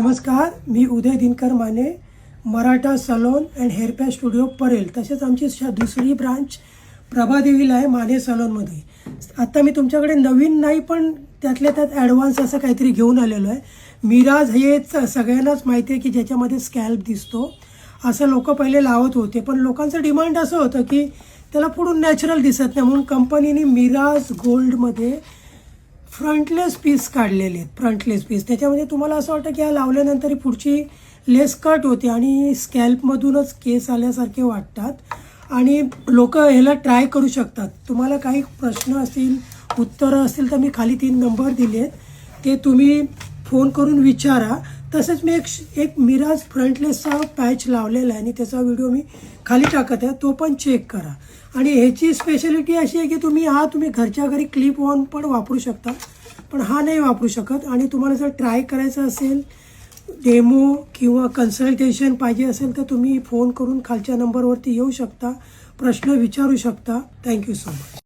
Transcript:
नमस्कार, मी Uday Dinkar Mane, Maratha salon and hair patch studio Parel. तसेच आमची दुसरी ब्रांच प्रभादेवीला आहे माने सलोनमध्ये. आता मी तुमच्याकडे नवीन नाही पण त्यातल्या त्यात ॲडव्हान्स असं काहीतरी घेऊन आलेलो आहे. मिराज हे सगळ्यांनाच माहिती आहे की ज्याच्यामध्ये स्कॅल्प दिसतो. असं लोक पहिले लावत होते, पण लोकांचं डिमांड असं होतं की त्याला पुढून नॅचरल दिसत नाही, म्हणून कंपनीने मिराज गोल्डमध्ये फ्रंटलेस पीस काढलेले आहेत. फ्रंटलेस पीस त्याच्यामध्ये तुम्हाला असं वाटतं की हा लावल्यानंतर पुढची लेस कट होते आणि स्कॅल्पमधूनच केस आल्यासारखे वाटतात आणि लोक ह्याला ट्राय करू शकतात. तुम्हाला काही प्रश्न असतील, उत्तरं असतील तर मी खाली 3 नंबर दिले आहेत, ते तुम्ही फोन करून विचारा. तसंच मी एक मिराज फ्रंटलेसचा पॅच लावलेला आहे आणि त्याचा व्हिडिओ मी खाली टाकत आहे, तो पण चेक करा. आणि ह्याची स्पेशालिटी अशी आहे की तुम्ही घरच्या घरी क्लिप ऑन पण वापरू शकता, पण हा नाही वापरू शकत. आणि तुम्हाला जर ट्राय करायचं असेल, डेमो किंवा कन्सल्टेशन पाहिजे असेल तर तुम्ही फोन करून खालच्या नंबरवरती येऊ शकता, प्रश्न विचारू शकता. Thank you so much.